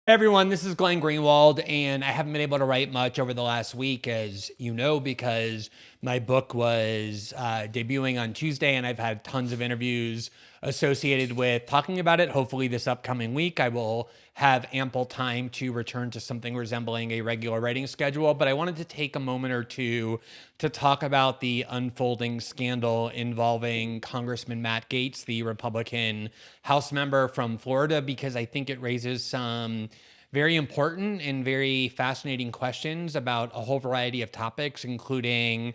Everyone, this is Glenn Greenwald, and I haven't been able to write much over the last week, as you know, because my book was debuting on Tuesday, and I've had tons of interviews associated with talking about it. Hopefully this upcoming week, I will have ample time to return to something resembling a regular writing schedule. But I wanted to take a moment or two to talk about the unfolding scandal involving Congressman Matt Gaetz, the Republican House member from Florida, because I think it raises some very important and very fascinating questions about a whole variety of topics, including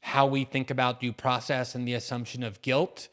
how we think about due process and the assumption of guilt,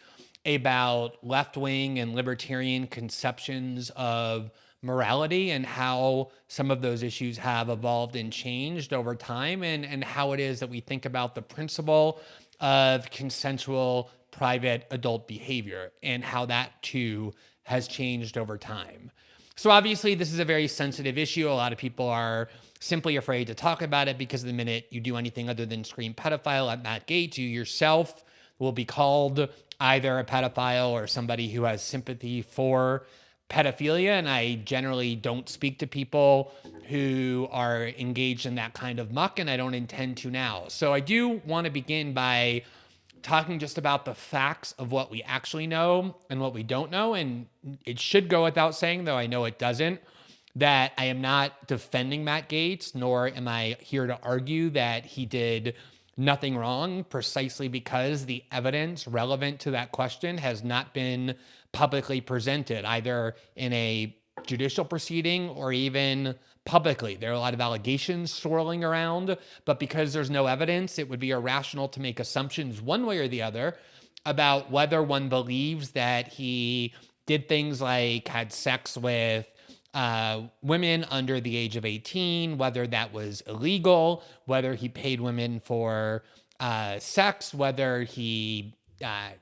about left-wing and libertarian conceptions of morality and how some of those issues have evolved and changed over time, and how it is that we think about the principle of consensual private adult behavior and how that too has changed over time. So obviously this is a very sensitive issue. A lot of people are simply afraid to talk about it because the minute you do anything other than scream pedophile at Matt Gaetz, you yourself will be called either a pedophile or somebody who has sympathy for pedophilia. And I generally don't speak to people who are engaged in that kind of muck, and I don't intend to now. So I do want to begin by talking just about the facts of what we actually know and what we don't know. And it should go without saying, though I know it doesn't, that I am not defending Matt Gaetz, nor am I here to argue that he did nothing wrong, precisely because the evidence relevant to that question has not been publicly presented, either in a judicial proceeding or even publicly. There are a lot of allegations swirling around, but because there's no evidence, it would be irrational to make assumptions one way or the other about whether one believes that he did things like had sex with women under the age of 18, whether that was illegal, whether he paid women for sex, whether he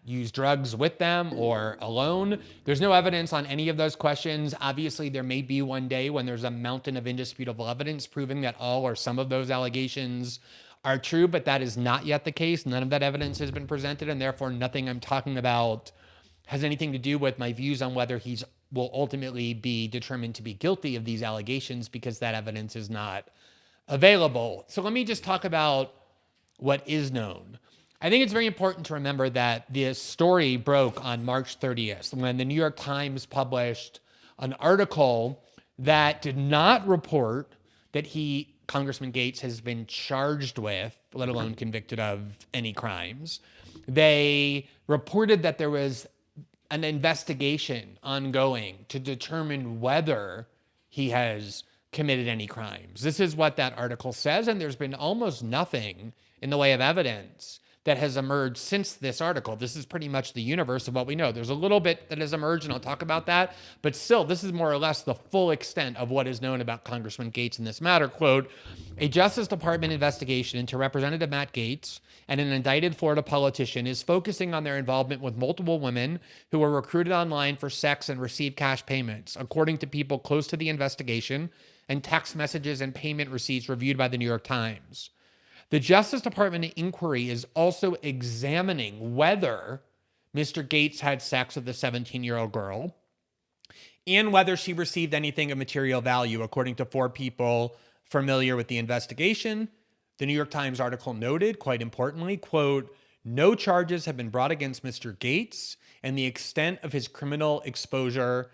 use drugs with them or alone. There's no evidence on any of those questions. Obviously, there may be one day when there's a mountain of indisputable evidence proving that all or some of those allegations are true, but that is not yet the case. None of that evidence has been presented, and therefore nothing I'm talking about has anything to do with my views on whether he's will ultimately be determined to be guilty of these allegations, because that evidence is not available. So let me just talk about what is known. I think it's very important to remember that this story broke on March 30th when the New York Times published an article that did not report that Congressman Gaetz, has been charged with, let alone convicted of, any crimes. They reported that there was an investigation ongoing to determine whether he has committed any crimes. This is what that article says, and there's been almost nothing in the way of evidence that has emerged since this article. This is pretty much the universe of what we know. There's a little bit that has emerged, and I'll talk about that, but still, this is more or less the full extent of what is known about Congressman Gaetz in this matter. Quote, a Justice Department investigation into Representative Matt Gaetz and an indicted Florida politician is focusing on their involvement with multiple women who were recruited online for sex and received cash payments, according to people close to the investigation and text messages and payment receipts reviewed by the New York Times. The Justice Department inquiry is also examining whether Mr. Gaetz had sex with a 17-year-old girl and whether she received anything of material value, according to 4 people familiar with the investigation. The New York Times article noted, quite importantly, quote, no charges have been brought against Mr. Gaetz, and the extent of his criminal exposure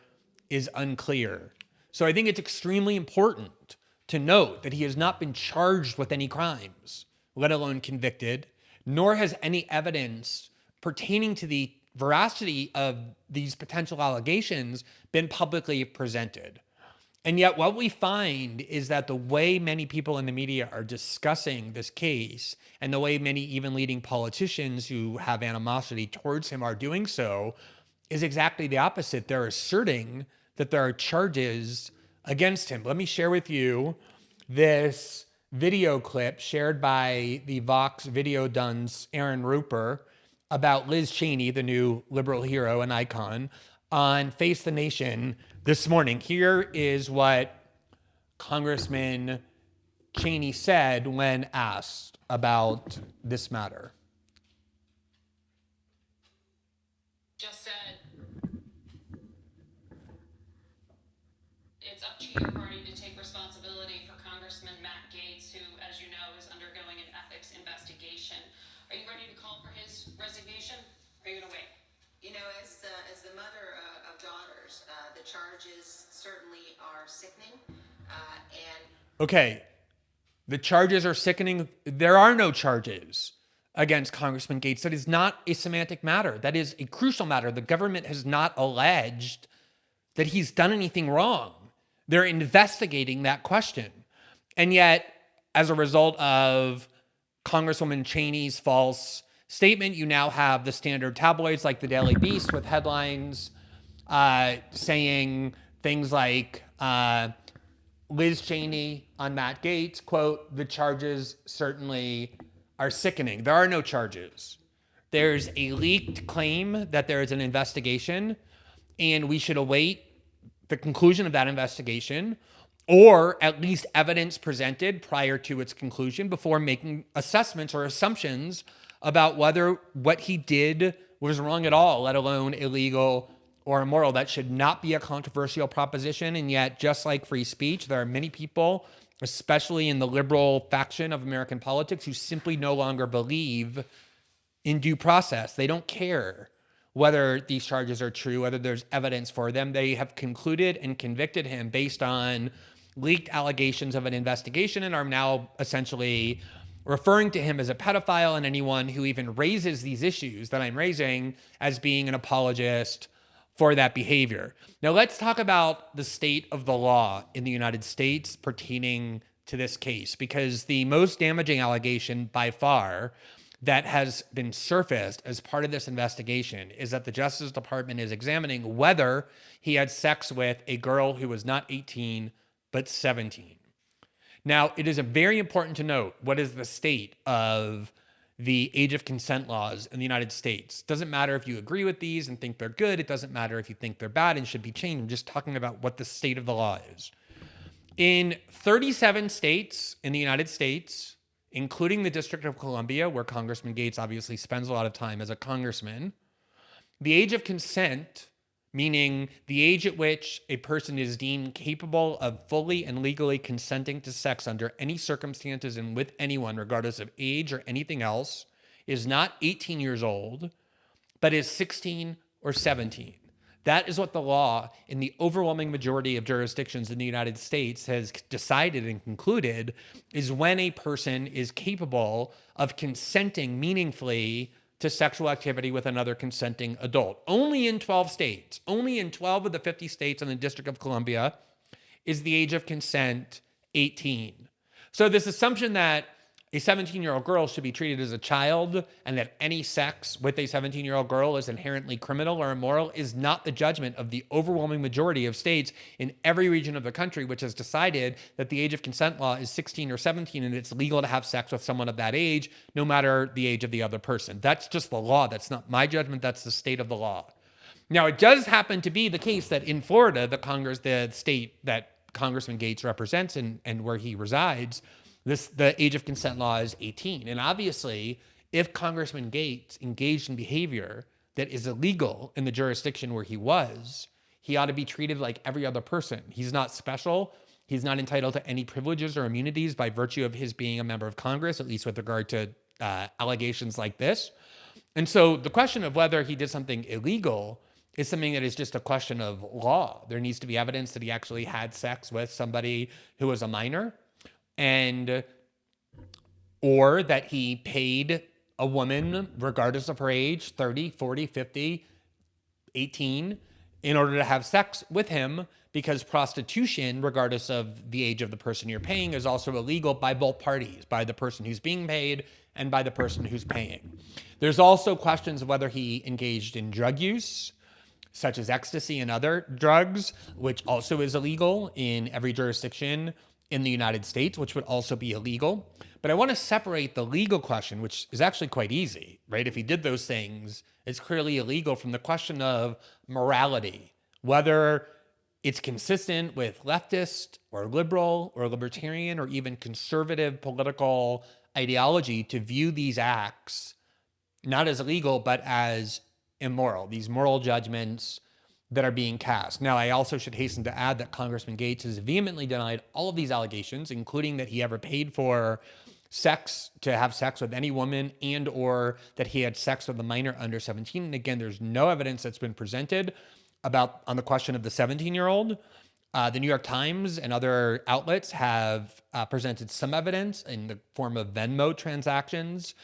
is unclear. So I think it's extremely important to note that he has not been charged with any crimes, let alone convicted, nor has any evidence pertaining to the veracity of these potential allegations been publicly presented. And yet what we find is that the way many people in the media are discussing this case, and the way many even leading politicians who have animosity towards him are doing so, is exactly the opposite. They're asserting that there are charges against him. Let me share with you this video clip shared by the Vox video dunce Aaron Ruper about Liz Cheney, the new liberal hero and icon, on Face the Nation this morning. Here is what Congressman Cheney said when asked about this matter. Just said it's up to asking your party to take responsibility for Congressman Matt Gaetz, who, as you know, is undergoing an ethics investigation. Are you ready to call for his resignation? Or are you going to wait? You know, as the mother of daughters, the charges certainly are sickening. And Okay, the charges are sickening. There are no charges against Congressman Gaetz. That is not a semantic matter. That is a crucial matter. The government has not alleged that he's done anything wrong. They're investigating that question. And yet, as a result of Congresswoman Cheney's false statement, you now have the standard tabloids like the Daily Beast with headlines saying things like Liz Cheney on Matt Gaetz, quote, the charges certainly are sickening. There are no charges. There's a leaked claim that there is an investigation, and we should await the conclusion of that investigation or at least evidence presented prior to its conclusion before making assessments or assumptions about whether what he did was wrong at all, let alone illegal or immoral. That should not be a controversial proposition. And yet, just like free speech, there are many people, especially in the liberal faction of American politics, who simply no longer believe in due process. They don't care whether these charges are true, whether there's evidence for them. They have concluded and convicted him based on leaked allegations of an investigation and are now essentially referring to him as a pedophile and anyone who even raises these issues that I'm raising as being an apologist for that behavior. Now, let's talk about the state of the law in the United States pertaining to this case, because the most damaging allegation by far that has been surfaced as part of this investigation is that the Justice Department is examining whether he had sex with a girl who was not 18, but 17. Now, it is very important to note what is the state of the age of consent laws in the United States. Doesn't matter if you agree with these and think they're good. It doesn't matter if you think they're bad and should be changed. I'm just talking about what the state of the law is. In 37 states in the United States, including the District of Columbia, where Congressman Gaetz obviously spends a lot of time as a congressman, the age of consent, meaning the age at which a person is deemed capable of fully and legally consenting to sex under any circumstances and with anyone, regardless of age or anything else, is not 18 years old, but is 16 or 17. That is what the law in the overwhelming majority of jurisdictions in the United States has decided and concluded is when a person is capable of consenting meaningfully to sexual activity with another consenting adult. Only in 12 states, only in 12 of the 50 states in the District of Columbia is the age of consent 18. So this assumption that a 17-year-old girl should be treated as a child and that any sex with a 17-year-old girl is inherently criminal or immoral is not the judgment of the overwhelming majority of states in every region of the country, which has decided that the age of consent law is 16 or 17 and it's legal to have sex with someone of that age, no matter the age of the other person. That's just the law. That's not my judgment. That's the state of the law. Now, it does happen to be the case that in Florida, the state that Congressman Gaetz represents and where he resides, the age of consent law is 18. And obviously, if Congressman Gaetz engaged in behavior that is illegal in the jurisdiction where he was, he ought to be treated like every other person. He's not special. He's not entitled to any privileges or immunities by virtue of his being a member of Congress, at least with regard to allegations like this. And so the question of whether he did something illegal is something that is just a question of law. There needs to be evidence that he actually had sex with somebody who was a minor, and or that he paid a woman, regardless of her age, 30, 40, 50, 18, in order to have sex with him, because prostitution, regardless of the age of the person you're paying, is also illegal by both parties, by the person who's being paid and by the person who's paying. There's also questions of whether he engaged in drug use, such as ecstasy and other drugs, which also is illegal in every jurisdiction in the United States, which would also be illegal. But I want to separate the legal question, which is actually quite easy, right? If he did those things, it's clearly illegal, from the question of morality, whether it's consistent with leftist or liberal or libertarian or even conservative political ideology to view these acts not as illegal, but as immoral, these moral judgments that are being cast. Now, I also should hasten to add that Congressman Gaetz has vehemently denied all of these allegations, including that he ever paid for to have sex with any woman and or that he had sex with a minor under 17. And again, there's no evidence that's been presented on the question of the 17-year-old. The New York Times and other outlets have presented some evidence in the form of Venmo transactions,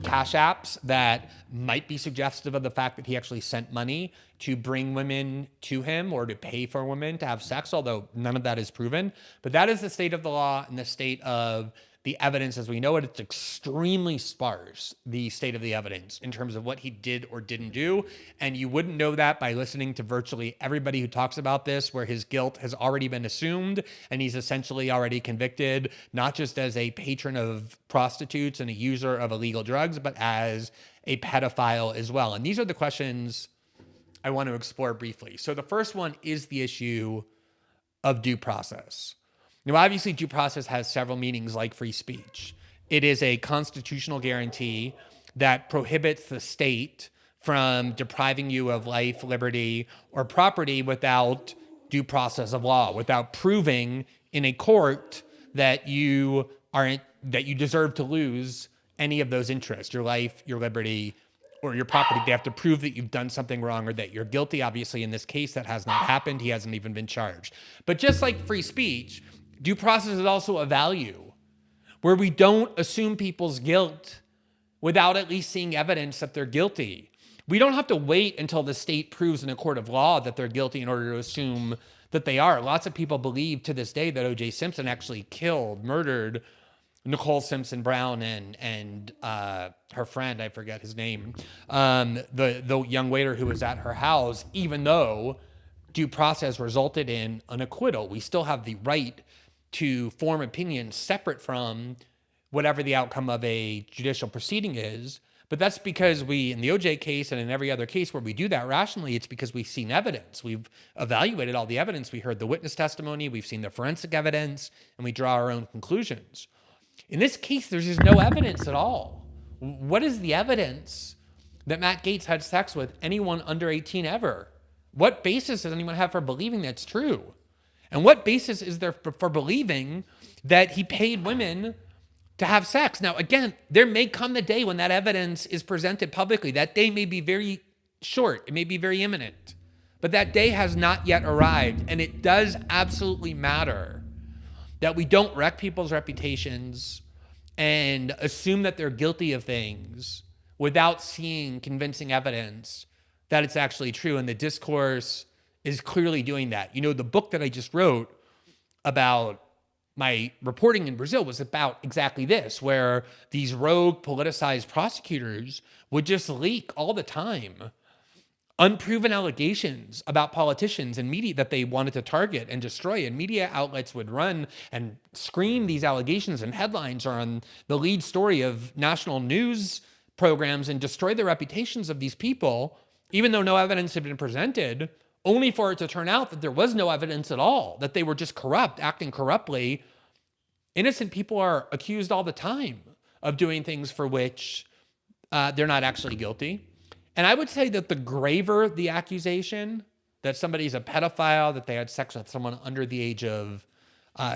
cash apps that might be suggestive of the fact that he actually sent money to bring women to him or to pay for women to have sex, although none of that is proven. But that is the state of the law and the state of the evidence as we know it. It's extremely sparse, the state of the evidence in terms of what he did or didn't do. And you wouldn't know that by listening to virtually everybody who talks about this, where his guilt has already been assumed and he's essentially already convicted, not just as a patron of prostitutes and a user of illegal drugs, but as a pedophile as well. And these are the questions I want to explore briefly. So the first one is the issue of due process. Now, obviously, due process has several meanings like free speech. It is a constitutional guarantee that prohibits the state from depriving you of life, liberty, or property without due process of law, without proving in a court that you deserve to lose any of those interests, your life, your liberty, or your property. They have to prove that you've done something wrong or that you're guilty. Obviously, in this case, that has not happened. He hasn't even been charged. But just like free speech, due process is also a value where we don't assume people's guilt without at least seeing evidence that they're guilty. We don't have to wait until the state proves in a court of law that they're guilty in order to assume that they are. Lots of people believe to this day that O.J. Simpson actually murdered Nicole Simpson Brown and her friend, I forget his name, the young waiter who was at her house, even though due process resulted in an acquittal. We still have the right to form opinions separate from whatever the outcome of a judicial proceeding is. But that's because in the OJ case and in every other case where we do that rationally, it's because we've seen evidence. We've evaluated all the evidence. We heard the witness testimony. We've seen the forensic evidence, and we draw our own conclusions. In this case, there's just no evidence at all. What is the evidence that Matt Gaetz had sex with anyone under 18 ever? What basis does anyone have for believing that's true? And what basis is there for believing that he paid women to have sex? Now, again, there may come the day when that evidence is presented publicly. That day may be very short. It may be very imminent. But that day has not yet arrived. And it does absolutely matter that we don't wreck people's reputations and assume that they're guilty of things without seeing convincing evidence that it's actually true. And the discourse is clearly doing that. You know, the book that I just wrote about my reporting in Brazil was about exactly this, where these rogue politicized prosecutors would just leak all the time unproven allegations about politicians and media that they wanted to target and destroy. And media outlets would run and scream these allegations, and headlines are on the lead story of national news programs and destroy the reputations of these people, even though no evidence had been presented, only for it to turn out that there was no evidence at all, that they were just corrupt, acting corruptly. Innocent people are accused all the time of doing things for which they're not actually guilty. And I would say that the graver the accusation, that somebody's a pedophile, that they had sex with someone under the age of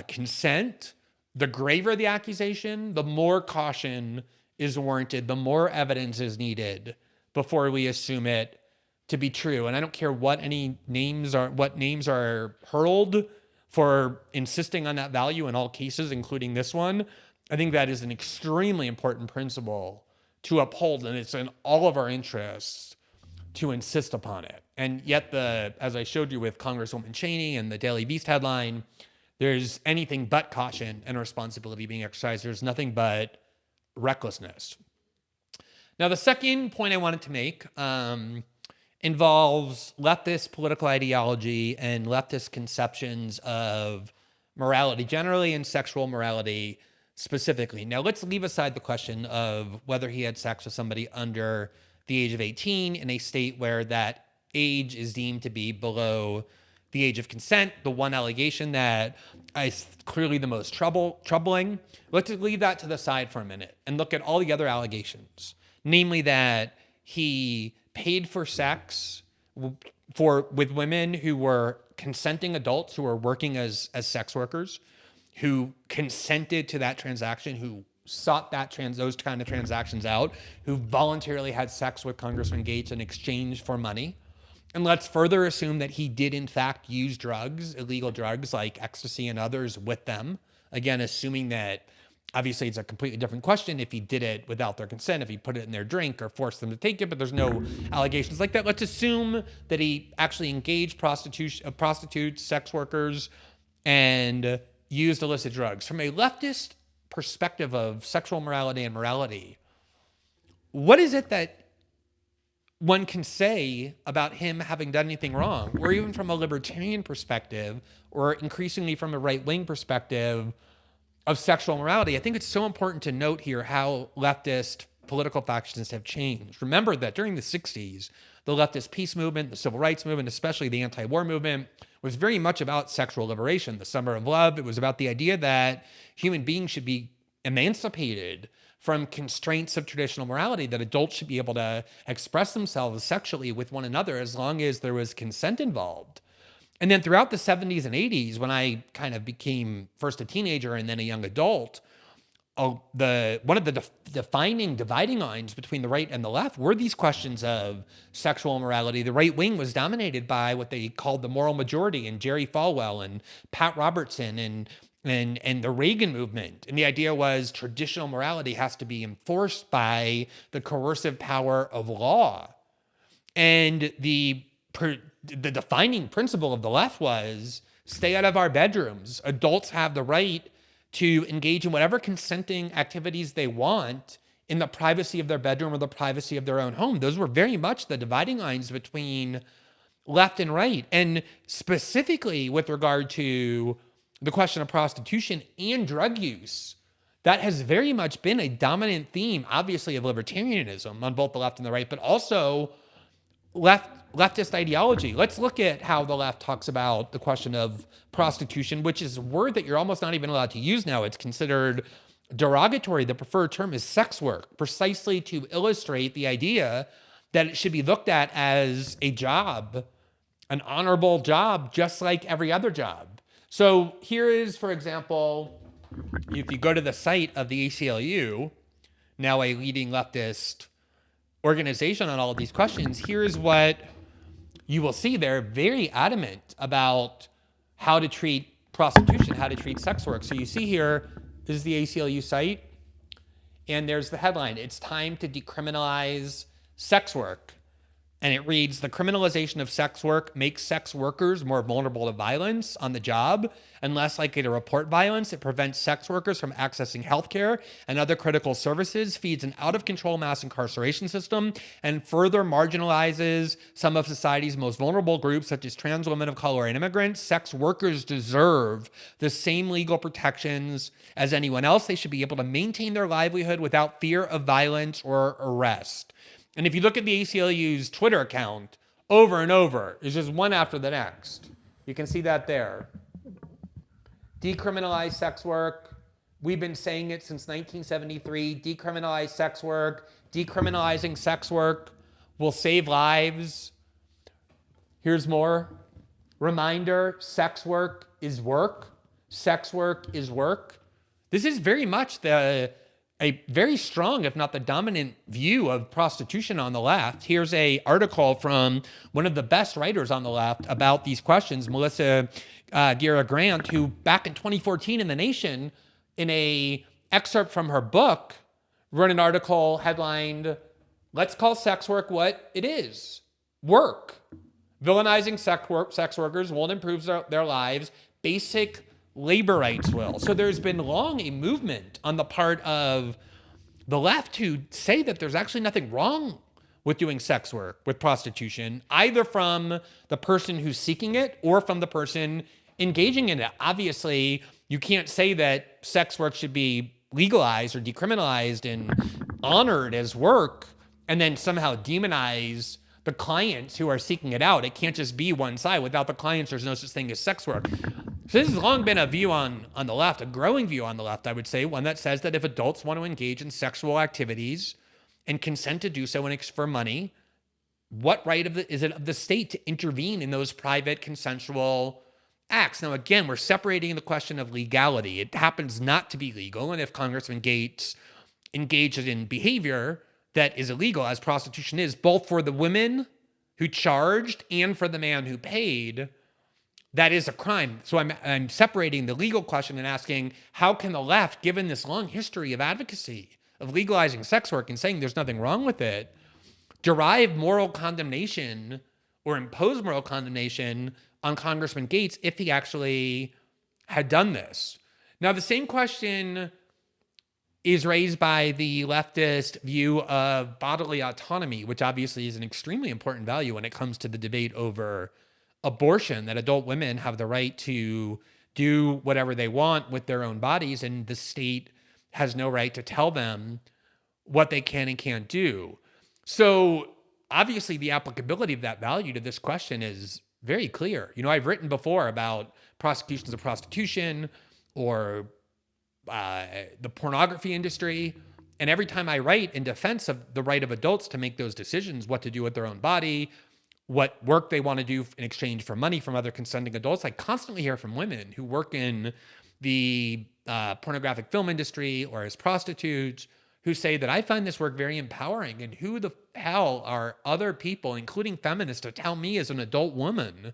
consent, the graver the accusation, the more caution is warranted, the more evidence is needed before we assume it to be true. And I don't care what names are hurled for insisting on that value in all cases, including this one. I think that is an extremely important principle to uphold, and it's in all of our interests to insist upon it. And yet, as I showed you with Congresswoman Cheney and the Daily Beast headline, there's anything but caution and responsibility being exercised. There's nothing but recklessness. Now, the second point I wanted to make involves leftist political ideology and leftist conceptions of morality generally and sexual morality specifically. Now, let's leave aside the question of whether he had sex with somebody under the age of 18 in a state where that age is deemed to be below the age of consent, the one allegation that is clearly the most troubling. Let's leave that to the side for a minute and look at all the other allegations, namely that he paid for sex with women who were consenting adults who were working as sex workers, who consented to that transaction, who sought those kind of transactions out, who voluntarily had sex with Congressman Gaetz in exchange for money. And let's further assume that he did in fact use drugs, illegal drugs like ecstasy and others with them. Again, assuming that obviously it's a completely different question if he did it without their consent, if he put it in their drink or forced them to take it, but there's no allegations like that. Let's assume that he actually engaged prostitutes, sex workers, and used illicit drugs. From a leftist perspective of sexual morality and morality, what is it that one can say about him having done anything wrong? Or even from a libertarian perspective, or increasingly from a right-wing perspective of sexual morality? I think it's so important to note here how leftist political factions have changed. Remember that during the 60s, the leftist peace movement, the civil rights movement, especially the anti-war movement, was very much about sexual liberation. The Summer of Love, it was about the idea that human beings should be emancipated from constraints of traditional morality, that adults should be able to express themselves sexually with one another as long as there was consent involved. And then throughout the 70s and 80s, when I kind of became first a teenager and then a young adult, one of the defining dividing lines between the right and the left were these questions of sexual morality. The right wing was dominated by what they called the moral majority, and Jerry Falwell and Pat Robertson and the Reagan movement. And the idea was traditional morality has to be enforced by the coercive power of law. And the defining principle of the left was stay out of our bedrooms. Adults have the right to engage in whatever consenting activities they want in the privacy of their bedroom or the privacy of their own home. Those were very much the dividing lines between left and right. And specifically with regard to the question of prostitution and drug use, that has very much been a dominant theme, obviously, of libertarianism on both the left and the right, but also leftist ideology. Let's look at how the left talks about the question of prostitution, which is a word that you're almost not even allowed to use now. It's considered derogatory. The preferred term is sex work, precisely to illustrate the idea that it should be looked at as a job, an honorable job, just like every other job. So here is, for example, if you go to the site of the ACLU, now a leading leftist organization on all of these questions, here's what you will see. They're very adamant about how to treat prostitution, how to treat sex work. So you see here, this is the ACLU site, and there's the headline, "It's time to decriminalize sex work." And it reads, "The criminalization of sex work makes sex workers more vulnerable to violence on the job and less likely to report violence. It prevents sex workers from accessing healthcare and other critical services, feeds an out-of-control mass incarceration system, and further marginalizes some of society's most vulnerable groups, such as trans women of color and immigrants. Sex workers deserve the same legal protections as anyone else. They should be able to maintain their livelihood without fear of violence or arrest." And if you look at the ACLU's Twitter account, over and over, it's just one after the next. You can see that there. Decriminalize sex work. We've been saying it since 1973. Decriminalize sex work. Decriminalizing sex work will save lives. Here's more. Reminder, sex work is work. Sex work is work. This is very much a very strong, if not the dominant view of prostitution on the left. Here's an article from one of the best writers on the left about these questions, Melissa Guerra Grant, who back in 2014 in The Nation, in a excerpt from her book, wrote an article headlined, "Let's Call Sex Work What It Is, Work. Villainizing sex workers won't improve their lives. Basic labor rights will." So there's been long a movement on the part of the left to say that there's actually nothing wrong with doing sex work, with prostitution, either from the person who's seeking it or from the person engaging in it. Obviously, you can't say that sex work should be legalized or decriminalized and honored as work and then somehow demonize the clients who are seeking it out. It can't just be one side. Without the clients, there's no such thing as sex work. So this has long been a view on the left, a growing view on the left, I would say, one that says that if adults want to engage in sexual activities and consent to do so for money, what right is it of the state to intervene in those private consensual acts? Now, again, we're separating the question of legality. It happens not to be legal. And if Congressman Gaetz engages in behavior that is illegal, as prostitution is, both for the women who charged and for the man who paid, that is a crime. So I'm separating the legal question and asking, how can the left, given this long history of advocacy of legalizing sex work and saying there's nothing wrong with it, derive moral condemnation or impose moral condemnation on Congressman Gaetz if he actually had done this? Now, the same question is raised by the leftist view of bodily autonomy, which obviously is an extremely important value when it comes to the debate over abortion, that adult women have the right to do whatever they want with their own bodies, and the state has no right to tell them what they can and can't do. So obviously the applicability of that value to this question is very clear. You know, I've written before about prosecutions of prostitution or the pornography industry. And every time I write in defense of the right of adults to make those decisions, what to do with their own body, what work they want to do in exchange for money from other consenting adults, I constantly hear from women who work in the pornographic film industry or as prostitutes who say that I find this work very empowering. And who the hell are other people, including feminists, to tell me as an adult woman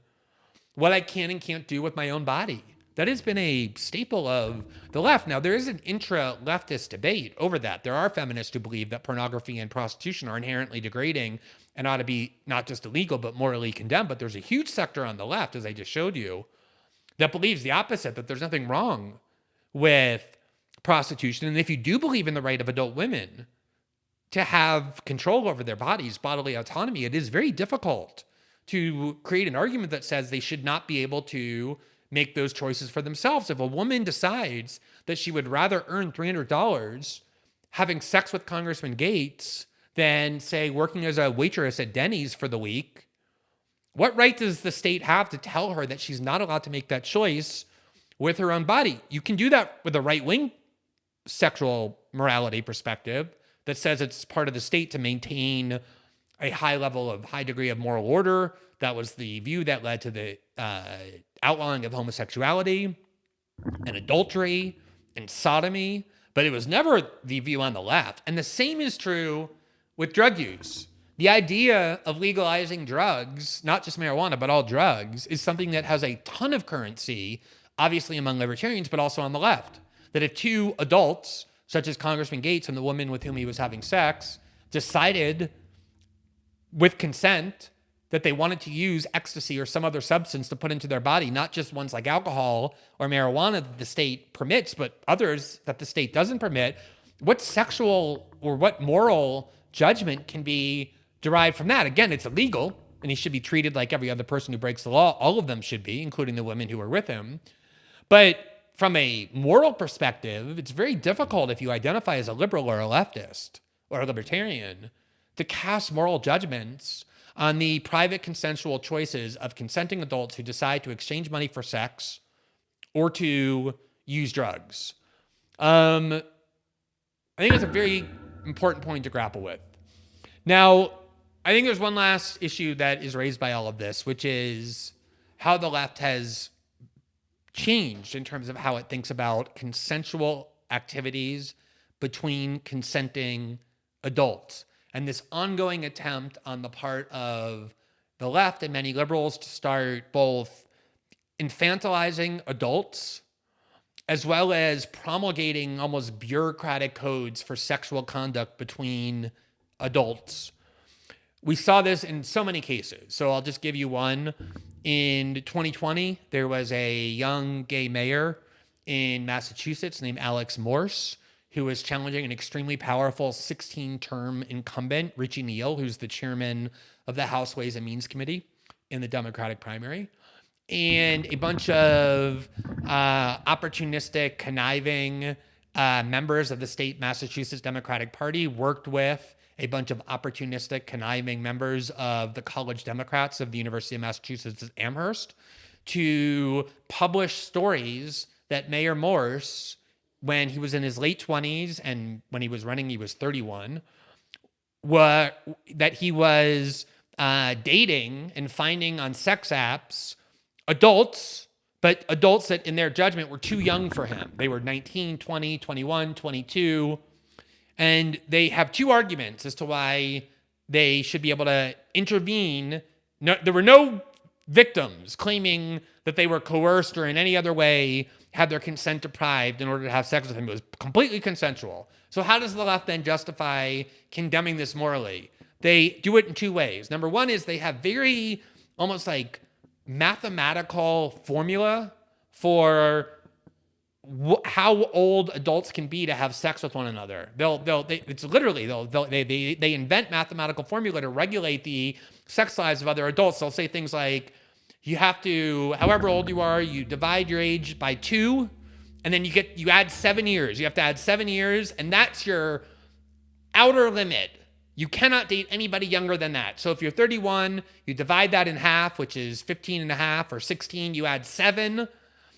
what I can and can't do with my own body? That has been a staple of the left. Now, there is an intra-leftist debate over that. There are feminists who believe that pornography and prostitution are inherently degrading and ought to be not just illegal, but morally condemned. But there's a huge sector on the left, as I just showed you, that believes the opposite, that there's nothing wrong with prostitution. And if you do believe in the right of adult women to have control over their bodies, bodily autonomy, it is very difficult to create an argument that says they should not be able to make those choices for themselves. If a woman decides that she would rather earn $300 having sex with Congressman Gaetz than, say, working as a waitress at Denny's for the week, what right does the state have to tell her that she's not allowed to make that choice with her own body? You can do that with a right-wing sexual morality perspective that says it's part of the state to maintain a high degree of moral order. That was the view that led to the outlawing of homosexuality and adultery and sodomy, but it was never the view on the left. And the same is true with drug use. The idea of legalizing drugs, not just marijuana, but all drugs, is something that has a ton of currency, obviously among libertarians, but also on the left. That if two adults, such as Congressman Gaetz and the woman with whom he was having sex, decided with consent that they wanted to use ecstasy or some other substance to put into their body, not just ones like alcohol or marijuana that the state permits, but others that the state doesn't permit, what sexual or what moral judgment can be derived from that? Again, it's illegal, and he should be treated like every other person who breaks the law. All of them should be, including the women who were with him. But from a moral perspective, it's very difficult if you identify as a liberal or a leftist or a libertarian to cast moral judgments on the private consensual choices of consenting adults who decide to exchange money for sex or to use drugs. I think it's a very important point to grapple with. Now, I think there's one last issue that is raised by all of this, which is how the left has changed in terms of how it thinks about consensual activities between consenting adults. And this ongoing attempt on the part of the left and many liberals to start both infantilizing adults as well as promulgating almost bureaucratic codes for sexual conduct between adults. We saw this in so many cases. So I'll just give you one. In 2020, there was a young gay mayor in Massachusetts named Alex Morse, who was challenging an extremely powerful 16-term incumbent, Richie Neal, who's the chairman of the House Ways and Means Committee in the Democratic primary. And a bunch of opportunistic, conniving members of the state Massachusetts Democratic Party worked with a bunch of opportunistic, conniving members of the College Democrats of the University of Massachusetts at Amherst to publish stories that Mayor Morse, when he was in his late 20s and when he was running, he was 31, that he was dating and finding on sex apps adults, but adults that in their judgment were too young for him. They were 19, 20, 21, 22. And they have two arguments as to why they should be able to intervene. No, there were no victims claiming that they were coerced or in any other way had their consent deprived in order to have sex with him. It was completely consensual. So how does the left then justify condemning this morally? They do it in two ways. Number one is they have very almost like mathematical formula for how old adults can be to have sex with one another. They invent mathematical formula to regulate the sex lives of other adults. They'll say things like, you have to, however old you are, you divide your age by 2, and then you add 7 years. You have to add 7 years, and that's your outer limit. You cannot date anybody younger than that. So if you're 31, you divide that in half, which is 15 and a half, or 16, you add 7,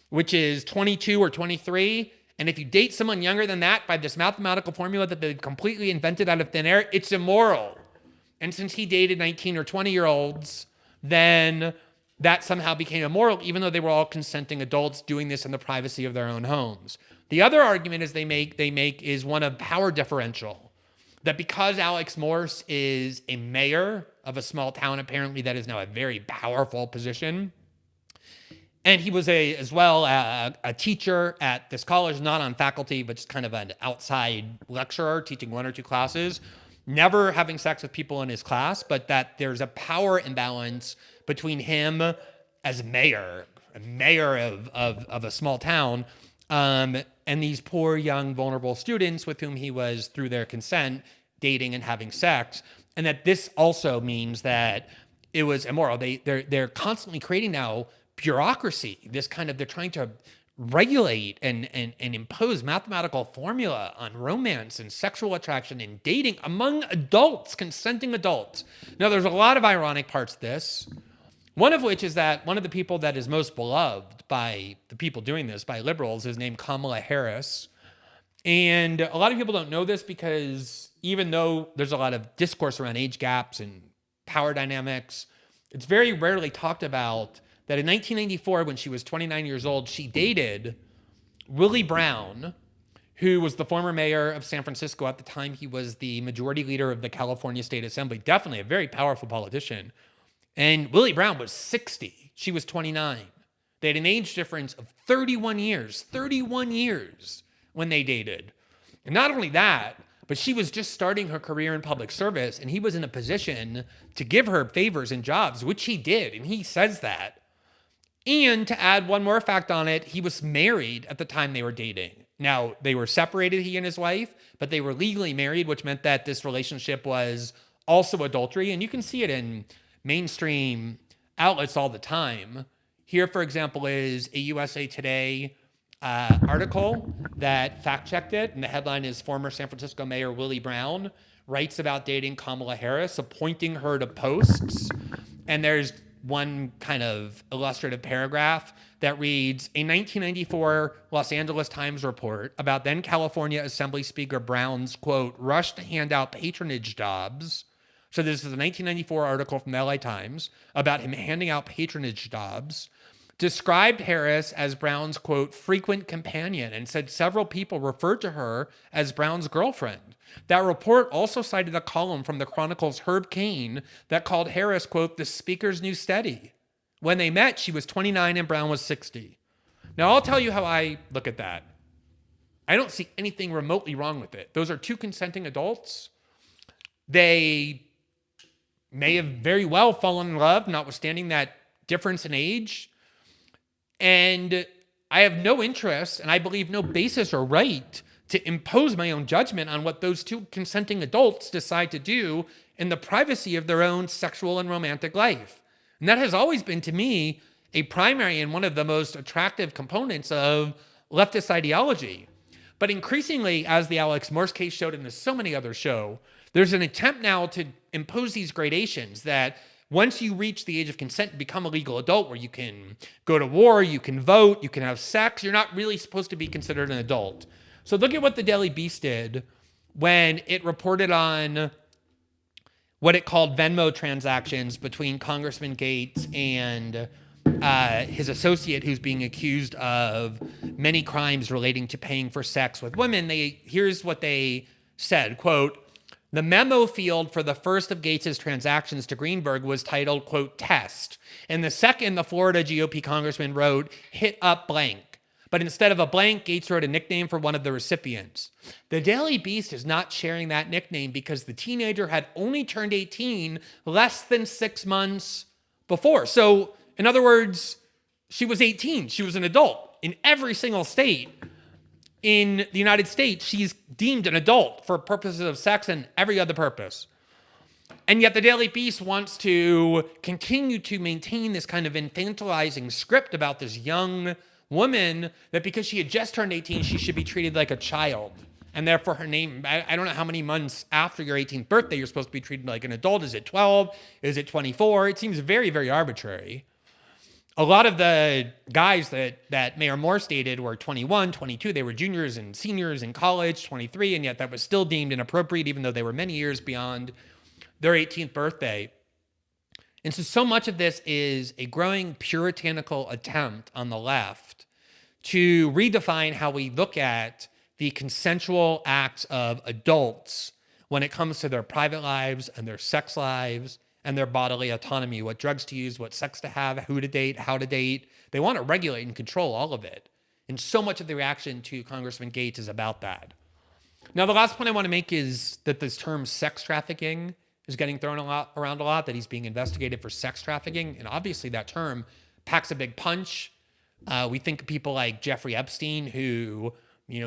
which is 22 or 23. And if you date someone younger than that by this mathematical formula that they completely invented out of thin air, it's immoral. And since he dated 19 or 20-year-olds, then that somehow became immoral, even though they were all consenting adults doing this in the privacy of their own homes. The other argument is they make is one of power differential. That because Alex Morse is a mayor of a small town, apparently that is now a very powerful position, and he was as well a teacher at this college, not on faculty, but just kind of an outside lecturer teaching 1 or 2 classes, never having sex with people in his class, but that there's a power imbalance between him as mayor, a mayor of a small town, and these poor, young, vulnerable students with whom he was, through their consent, dating and having sex. And that this also means that it was immoral. They're constantly creating now bureaucracy, this kind of, they're trying to regulate and impose mathematical formula on romance and sexual attraction and dating among adults, consenting adults. Now, there's a lot of ironic parts to this, one of which is that one of the people that is most beloved by the people doing this, by liberals, is named Kamala Harris. And a lot of people don't know this because even though there's a lot of discourse around age gaps and power dynamics, it's very rarely talked about that in 1994, when she was 29 years old, she dated Willie Brown, who was the former mayor of San Francisco. At the time, he was the majority leader of the California State Assembly, definitely a very powerful politician. And Willie Brown was 60. She was 29. They had an age difference of 31 years when they dated. And not only that, but she was just starting her career in public service, and he was in a position to give her favors and jobs, which he did, and he says that. And to add one more fact on it, he was married at the time they were dating. Now, they were separated, he and his wife, but they were legally married, which meant that this relationship was also adultery. And you can see it in mainstream outlets all the time. Here, for example, is a USA Today article that fact-checked it, and the headline is former San Francisco Mayor Willie Brown writes about dating Kamala Harris, appointing her to posts. And there's one kind of illustrative paragraph that reads, a 1994 Los Angeles Times report about then California Assembly Speaker Brown's, quote, rush to hand out patronage jobs. So this is a 1994 article from the LA Times about him handing out patronage jobs, described Harris as Brown's, quote, frequent companion, and said several people referred to her as Brown's girlfriend. That report also cited a column from the Chronicle's Herb Cain that called Harris, quote, the speaker's new steady. When they met, she was 29 and Brown was 60. Now, I'll tell you how I look at that. I don't see anything remotely wrong with it. Those are two consenting adults. They may have very well fallen in love, notwithstanding that difference in age. And I have no interest, and I believe no basis or right to impose my own judgment on what those two consenting adults decide to do in the privacy of their own sexual and romantic life. And that has always been, to me, a primary and one of the most attractive components of leftist ideology. But increasingly, as the Alex Morse case showed, and as so many others show, there's an attempt now to impose these gradations that once you reach the age of consent, you become a legal adult where you can go to war, you can vote, you can have sex. You're not really supposed to be considered an adult. So look at what the Daily Beast did when it reported on what it called Venmo transactions between Congressman Gaetz and his associate, who's being accused of many crimes relating to paying for sex with women. Here's what they said, quote, "The memo field for the first of Gaetz's transactions to Greenberg was titled, quote, test. And the second, the Florida GOP congressman wrote, hit up blank. But instead of a blank, Gaetz wrote a nickname for one of the recipients. The Daily Beast is not sharing that nickname because the teenager had only turned 18 less than 6 months before." So, in other words, she was 18. She was an adult. In every single state in the United States, she's deemed an adult for purposes of sex and every other purpose. And yet the Daily Beast wants to continue to maintain this kind of infantilizing script about this young woman, that because she had just turned 18, she should be treated like a child. And therefore her name, I don't know how many months after your 18th birthday you're supposed to be treated like an adult. Is it 12? Is it 24? It seems very, very arbitrary. A lot of the guys that Mayor Moore stated were 21, 22. They were juniors and seniors in college, 23, and yet that was still deemed inappropriate, even though they were many years beyond their 18th birthday. And so much of this is a growing puritanical attempt on the left to redefine how we look at the consensual acts of adults when it comes to their private lives and their sex lives and their bodily autonomy, what drugs to use, what sex to have, who to date, how to date. They want to regulate and control all of it. And so much of the reaction to Congressman Gaetz is about that. Now, the last point I want to make is that this term sex trafficking is getting thrown around a lot, that he's being investigated for sex trafficking. And obviously that term packs a big punch. We think of people like Jeffrey Epstein, who,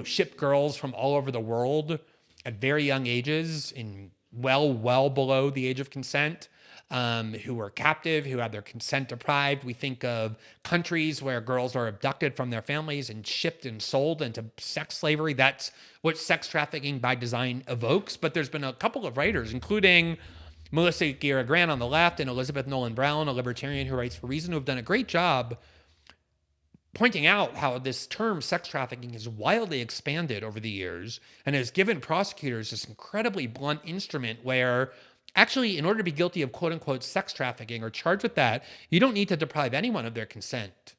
shipped girls from all over the world at very young ages, in well below the age of consent, who were captive, who had their consent deprived. We think of countries where girls are abducted from their families and shipped and sold into sex slavery. That's what sex trafficking by design evokes. But there's been a couple of writers, including Melissa Guerra Grant on the left and Elizabeth Nolan Brown, a libertarian who writes for Reason, who have done a great job pointing out how this term sex trafficking has wildly expanded over the years and has given prosecutors this incredibly blunt instrument where actually, in order to be guilty of quote-unquote sex trafficking or charged with that, you don't need to deprive anyone of their consent,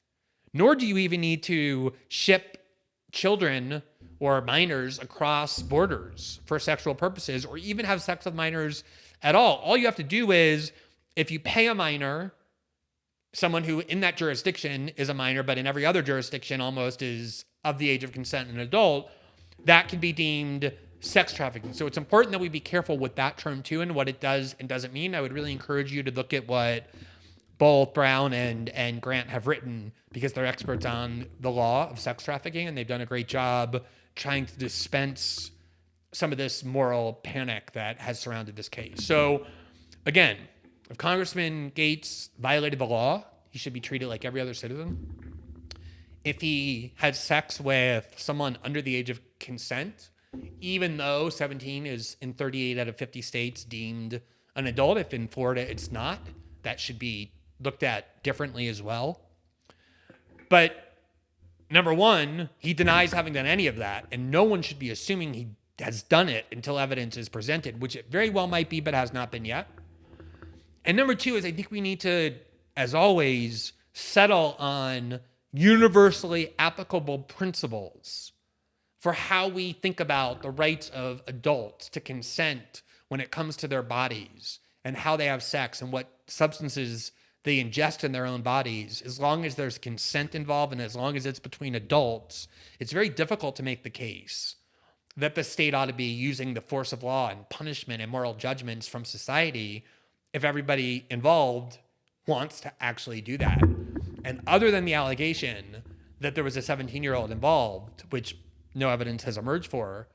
nor do you even need to ship children or minors across borders for sexual purposes or even have sex with minors at all. All you have to do is, if you pay a minor, someone who in that jurisdiction is a minor, but in every other jurisdiction almost is of the age of consent, an adult, that can be deemed sex trafficking. So it's important that we be careful with that term too and what it does and doesn't mean. I would really encourage you to look at what both Brown and Grant have written, because they're experts on the law of sex trafficking and they've done a great job trying to dispense some of this moral panic that has surrounded this case. So again, if Congressman Gaetz violated the law, he should be treated like every other citizen. If he had sex with someone under the age of consent, even though 17 is in 38 out of 50 states deemed an adult, if in Florida it's not, that should be looked at differently as well. But number one, he denies having done any of that, and no one should be assuming he has done it until evidence is presented, which it very well might be, but has not been yet. And number two is I think we need to, as always, settle on universally applicable principles for how we think about the rights of adults to consent when it comes to their bodies and how they have sex and what substances they ingest in their own bodies. As long as there's consent involved and as long as it's between adults, it's very difficult to make the case that the state ought to be using the force of law and punishment and moral judgments from society if everybody involved wants to actually do that. And other than the allegation that there was a 17-year-old involved, which no evidence has emerged for,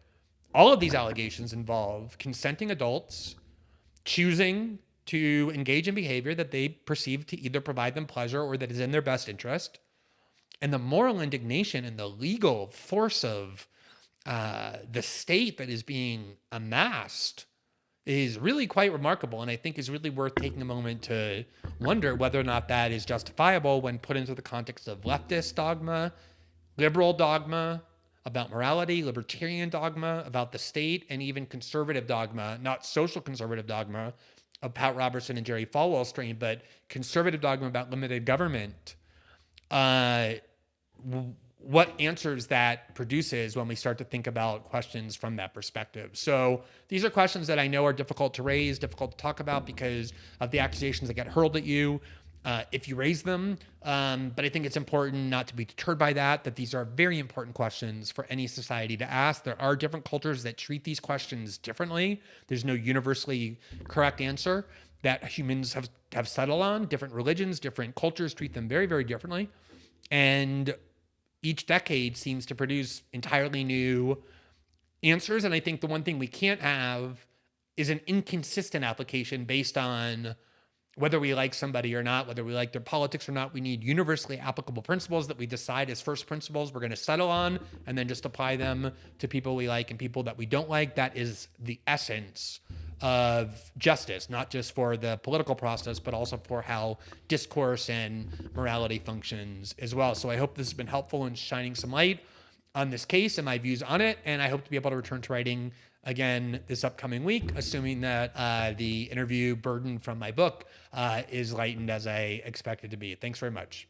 all of these allegations involve consenting adults choosing to engage in behavior that they perceive to either provide them pleasure or that is in their best interest. And the moral indignation and the legal force of the state that is being amassed is really quite remarkable, and I think is really worth taking a moment to wonder whether or not that is justifiable when put into the context of leftist dogma, liberal dogma about morality, libertarian dogma about the state, and even conservative dogma, not social conservative dogma, of Pat Robertson and Jerry Falwell strain, but conservative dogma about limited government, what answers that produces when we start to think about questions from that perspective. So these are questions that I know are difficult to raise, difficult to talk about because of the accusations that get hurled at you if you raise them. But I think it's important not to be deterred by that these are very important questions for any society to ask. There are different cultures that treat these questions differently. There's no universally correct answer that humans have settled on. Different religions, different cultures treat them very, very differently. And each decade seems to produce entirely new answers. And I think the one thing we can't have is an inconsistent application based on whether we like somebody or not, whether we like their politics or not. We need universally applicable principles that we decide as first principles we're going to settle on and then just apply them to people we like and people that we don't like. That is the essence of justice, not just for the political process, but also for how discourse and morality functions as well. So I hope this has been helpful in shining some light on this case and my views on it. And I hope to be able to return to writing again this upcoming week, assuming that the interview burden from my book is lightened as I expect it to be. Thanks very much.